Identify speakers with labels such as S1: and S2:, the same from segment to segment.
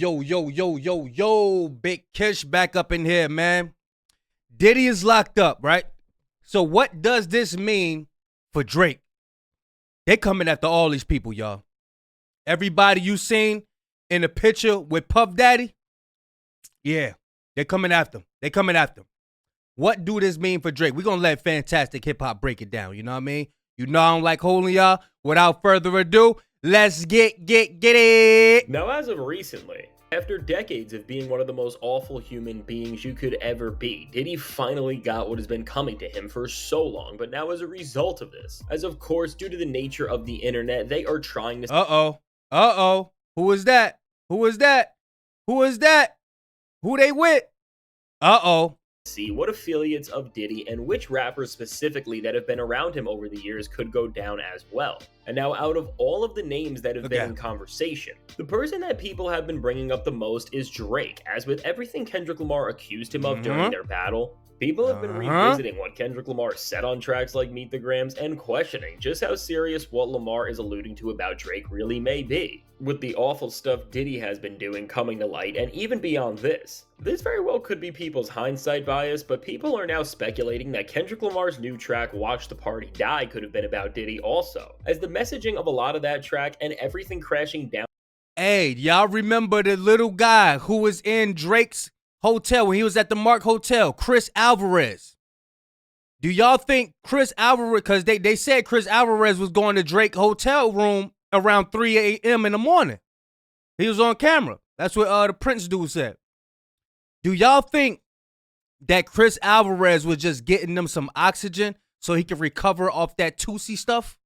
S1: Yo, Big Kish back up in here, man. Diddy is locked up, right? So what does this mean for Drake? They coming after all these people, y'all. Everybody you seen in the picture with Puff Daddy, yeah, they're coming after him. They coming after him. What do this mean for Drake? We're going to let Fantastic Hip Hop break it down, you know what I mean? You know I don't like holding y'all. Without further ado, let's get it.
S2: Now, as of recently, after decades of being one of the most awful human beings you could ever be, Diddy finally got what has been coming to him for so long. But now as a result of this, as of course, due to the nature of the internet, they are trying to...
S1: Who is that? Who is that? Who they with?
S2: See what affiliates of Diddy and which rappers specifically that have been around him over the years could go down as well. And now, out of all of the names that have been in conversation, the person that people have been bringing up the most is Drake, as with everything Kendrick Lamar accused him of during their battle. People have been revisiting what Kendrick Lamar said on tracks like Meet the Grams and questioning just how serious what Lamar is alluding to about Drake really may be. With the awful stuff Diddy has been doing coming to light, and even beyond this very well could be people's hindsight bias, but people are now speculating that Kendrick Lamar's new track Watch the Party Die could have been about Diddy also, as the messaging of a lot of that track and everything crashing down.
S1: Hey, y'all remember the little guy who was in Drake's hotel when he was at the Mark Hotel, Chris Alvarez? Do y'all think Chris Alvarez, because they said Chris Alvarez was going to Drake hotel room around 3 a.m. in the morning. He was on camera. That's what the Prince dude said. Do y'all think that Chris Alvarez was just getting them some oxygen so he could recover off that Tootsie stuff?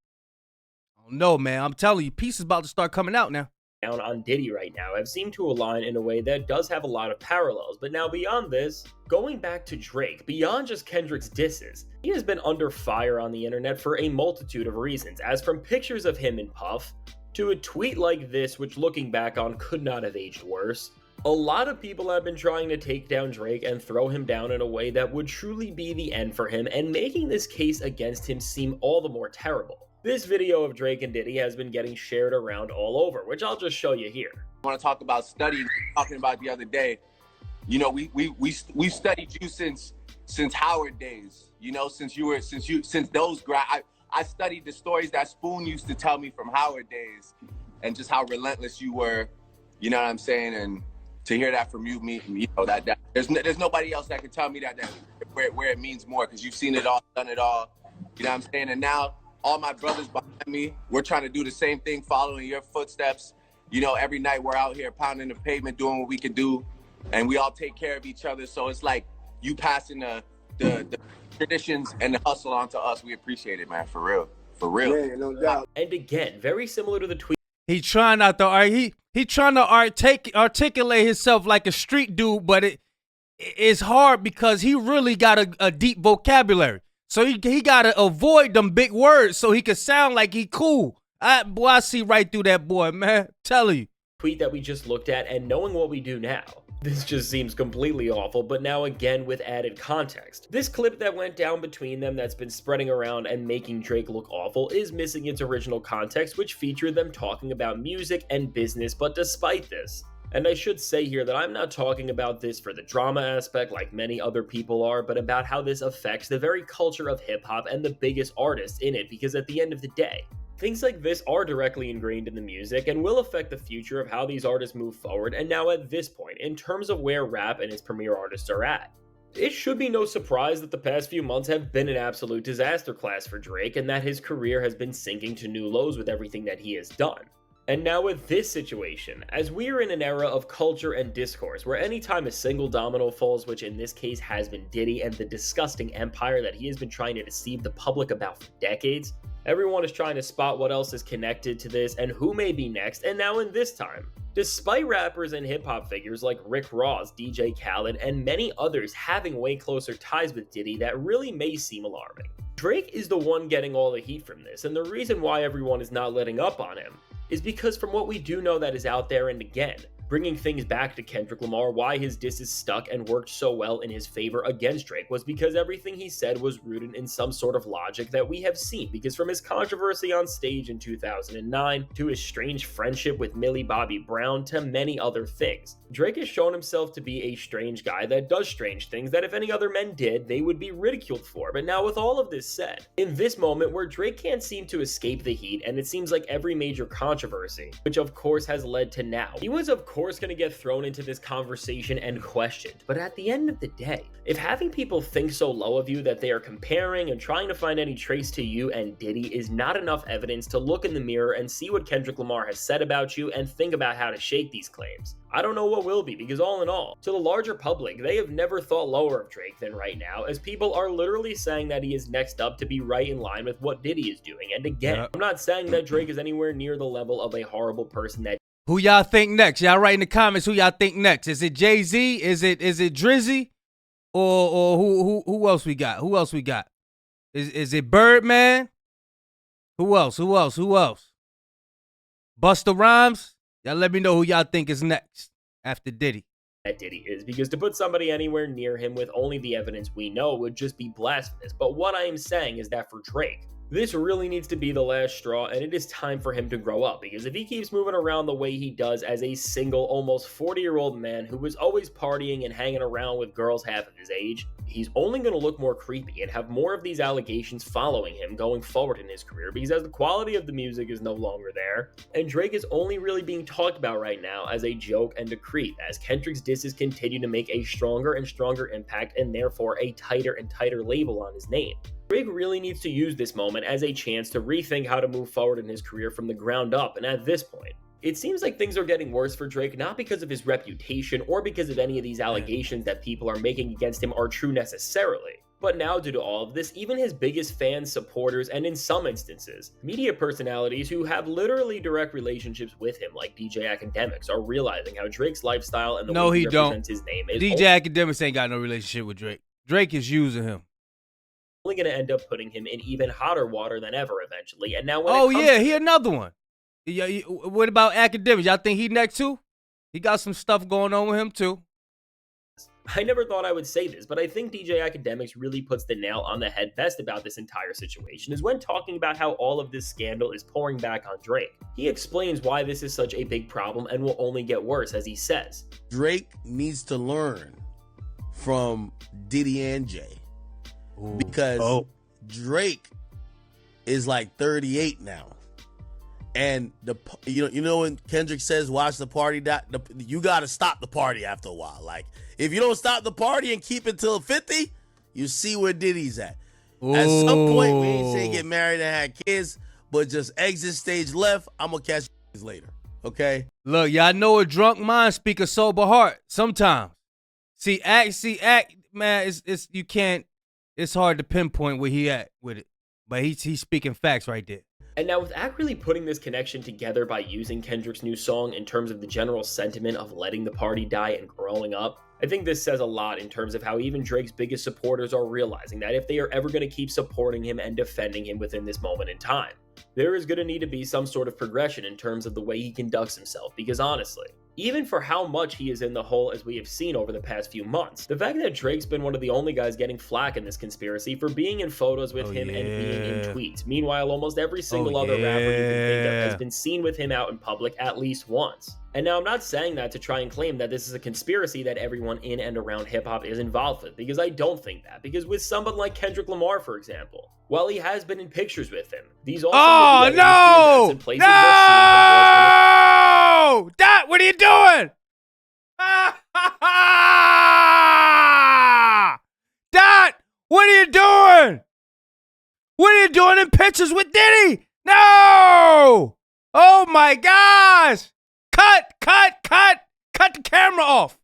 S1: I don't know, man. I'm telling you, peace is about to start coming out now.
S2: Down on Diddy right now have seemed to align in a way that does have a lot of parallels. But now beyond this, going back to Drake, beyond just Kendrick's disses, he has been under fire on the internet for a multitude of reasons, as from pictures of him and Puff, to a tweet like this, which looking back on could not have aged worse. A lot of people have been trying to take down Drake and throw him down in a way that would truly be the end for him, and making this case against him seem all the more terrible. This video of Drake and Diddy has been getting shared around all over, which I'll just show you here.
S3: I want to talk about studying, talking about the other day. You know, we studied you since Howard days. You know, since those I studied the stories that Spoon used to tell me from Howard days, and just how relentless you were. You know what I'm saying? And to hear that from you, you know that there's nobody else that can tell me that where it means more, because you've seen it all, done it all. You know what I'm saying? And now all my brothers behind me, we're trying to do the same thing, following your footsteps. You know, every night we're out here pounding the pavement, doing what we can do, and we all take care of each other. So it's like you passing the traditions and the hustle on to us. We appreciate it, man, for real.
S4: Yeah, no doubt.
S2: And again, very similar to the tweet.
S1: He trying not to he trying to articulate himself like a street dude, but it's hard because he really got a deep vocabulary. So he got to avoid them big words so he can sound like he cool. I see right through that boy, man. Tell you.
S2: Tweet that we just looked at, and knowing what we do now, this just seems completely awful, but now again with added context. This clip that went down between them that's been spreading around and making Drake look awful is missing its original context, which featured them talking about music and business. But despite this, and I should say here that I'm not talking about this for the drama aspect like many other people are, but about how this affects the very culture of hip-hop and the biggest artists in it, because at the end of the day, things like this are directly ingrained in the music and will affect the future of how these artists move forward. And now at this point, in terms of where rap and its premier artists are at, it should be no surprise that the past few months have been an absolute disaster class for Drake, and that his career has been sinking to new lows with everything that he has done. And now with this situation, as we are in an era of culture and discourse where anytime a single domino falls, which in this case has been Diddy and the disgusting empire that he has been trying to deceive the public about for decades, everyone is trying to spot what else is connected to this and who may be next. And now in this time, despite rappers and hip-hop figures like Rick Ross, DJ Khaled, and many others having way closer ties with Diddy that really may seem alarming, Drake is the one getting all the heat from this. And the reason why everyone is not letting up on him is because from what we do know that is out there, and again, Bringing things back to Kendrick Lamar, why his disses stuck and worked so well in his favor against Drake was because everything he said was rooted in some sort of logic that we have seen, because from his controversy on stage in 2009 to his strange friendship with Millie Bobby Brown to many other things, Drake has shown himself to be a strange guy that does strange things that if any other men did, they would be ridiculed for. But now with all of this said, in this moment where Drake can't seem to escape the heat, and it seems like every major controversy, which of course has led to now, he was of course going to get thrown into this conversation and questioned. But at the end of the day, if having people think so low of you that they are comparing and trying to find any trace to you and Diddy is not enough evidence to look in the mirror and see what Kendrick Lamar has said about you and think about how to shake these claims, I don't know what will be, because all in all, to the larger public, they have never thought lower of Drake than right now, as people are literally saying that he is next up to be right in line with what Diddy is doing. And again, I'm not saying that Drake is anywhere near the level of a horrible person that.
S1: Who y'all think next? Y'all write in the comments who y'all think next. Is it Jay-Z? Is it Drizzy? Or who else we got? Who else we got? Is it Birdman? Who else? Busta Rhymes? Y'all let me know who y'all think is next after Diddy.
S2: That Diddy is, because to put somebody anywhere near him with only the evidence we know would just be blasphemous. But what I am saying is that for Drake, this really needs to be the last straw, and it is time for him to grow up, because if he keeps moving around the way he does as a single, almost 40-year-old man who was always partying and hanging around with girls half of his age, he's only going to look more creepy and have more of these allegations following him going forward in his career, because as the quality of the music is no longer there, and Drake is only really being talked about right now as a joke and a creep, as Kendrick's disses continue to make a stronger and stronger impact and therefore a tighter and tighter label on his name. Drake really needs to use this moment as a chance to rethink how to move forward in his career from the ground up, and at this point, it seems like things are getting worse for Drake, not because of his reputation or because of any of these allegations that people are making against him are true necessarily. But now, due to all of this, even his biggest fans, supporters, and in some instances, media personalities who have literally direct relationships with him, like DJ Akademiks, are realizing how Drake's lifestyle and the way he represents his name is
S1: DJ Akademiks ain't got no relationship with Drake. Drake is using him.
S2: Only going to end up putting him in even hotter water than ever eventually. And now when
S1: he another one. Yeah, what about Akademiks? Y'all think he next too? He got some stuff going on with him too.
S2: I never thought I would say this, but I think DJ Akademiks really puts the nail on the head best about this entire situation is when talking about how all of this scandal is pouring back on Drake. He explains why this is such a big problem and will only get worse, as he says.
S4: Drake needs to learn from Diddy and Jay. Because Drake is like 38 now, and you know when Kendrick says watch the party die, you got to stop the party after a while. Like if you don't stop the party and keep it till 50, you see where Diddy's at. At some point, we ain't saying get married and have kids, but just exit stage left. I'm gonna catch you later. Okay.
S1: Look, y'all know a drunk mind speak a sober heart. Sometimes, act, man. It's you can't. It's hard to pinpoint where he at with it, but he's speaking facts right there.
S2: And now with Ak really putting this connection together by using Kendrick's new song in terms of the general sentiment of letting the party die and growing up, I think this says a lot in terms of how even Drake's biggest supporters are realizing that if they are ever going to keep supporting him and defending him within this moment in time, there is going to need to be some sort of progression in terms of the way he conducts himself, because honestly, even for how much he is in the hole as we have seen over the past few months, the fact that Drake's been one of the only guys getting flack in this conspiracy for being in photos with him and being in tweets. Meanwhile, almost every single other rapper you can think of has been seen with him out in public at least once. And now I'm not saying that to try and claim that this is a conspiracy that everyone in and around hip-hop is involved with, because I don't think that. Because with someone like Kendrick Lamar, for example, while he has been in pictures with him, these also in places
S1: Dot, what are you doing? Dot, what are you doing? What are you doing in pictures with Diddy? No! Oh my gosh! Cut the camera off.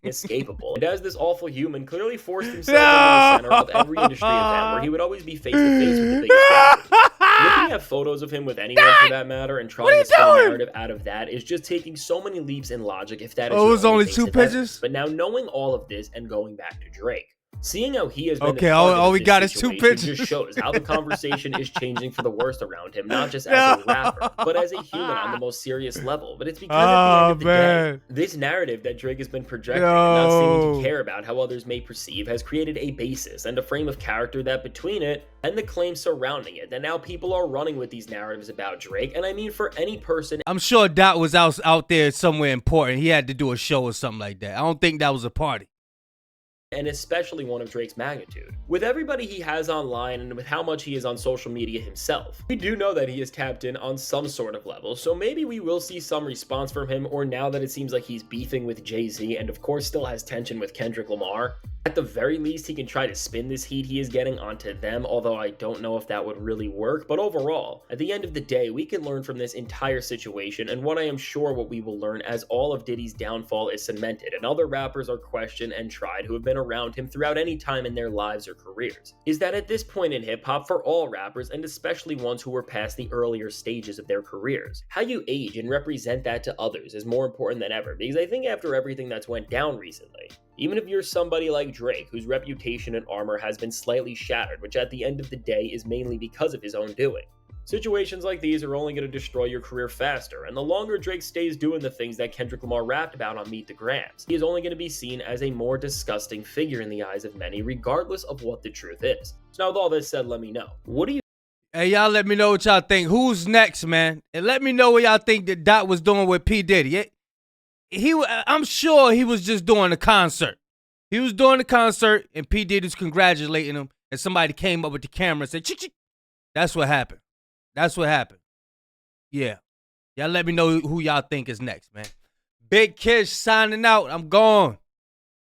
S2: Inescapable. And as this awful human clearly forced himself into the center of every industry event where he would always be face to face with the biggest rappers. Looking at photos of him with anyone for that matter and trying to spin a narrative out of that is just taking so many leaps in logic if that is
S1: it was only two pictures.
S2: But now knowing all of this and going back to Drake, Seeing how he has been
S1: Okay,
S2: the
S1: all
S2: target of
S1: we
S2: this
S1: got is 2
S2: situation
S1: pictures.
S2: just shows how the conversation is changing for the worst around him, not just as a rapper, but as a human on the most serious level. But it's because at the end of the day, this narrative that Drake has been projecting and not seeming to care about how others may perceive has created a basis and a frame of character that between it and the claims surrounding it, that now people are running with these narratives about Drake. And I mean, for any person,
S1: I'm sure Dot was out there somewhere important. He had to do a show or something like that. I don't think that was a party.
S2: and especially one of Drake's magnitude. With everybody he has online and with how much he is on social media himself, we do know that he is tapped in on some sort of level, so maybe we will see some response from him, or now that it seems like he's beefing with Jay-Z and of course still has tension with Kendrick Lamar, at the very least he can try to spin this heat he is getting onto them, although I don't know if that would really work. But overall, at the end of the day, we can learn from this entire situation, and what I am sure what we will learn as all of Diddy's downfall is cemented and other rappers are questioned and tried who have been around him throughout any time in their lives or careers, is that at this point in hip-hop, for all rappers, and especially ones who were past the earlier stages of their careers, how you age and represent that to others is more important than ever, because I think after everything that's went down recently, even if you're somebody like Drake, whose reputation and armor has been slightly shattered, which at the end of the day is mainly because of his own doing, situations like these are only going to destroy your career faster, and the longer Drake stays doing the things that Kendrick Lamar rapped about on Meet the Grams, he is only going to be seen as a more disgusting figure in the eyes of many, regardless of what the truth is. So now with all this said, let me know, what do you
S1: Hey, y'all let me know what y'all think. Who's next, man? And let me know what y'all think that Dot was doing with P Diddy. I'm sure he was just doing a concert. He was doing the concert, and P Diddy was congratulating him, and somebody came up with the camera and said, "Chick, chick." That's what happened. That's what happened. Yeah. Y'all let me know who y'all think is next, man. Big Kish signing out. I'm gone.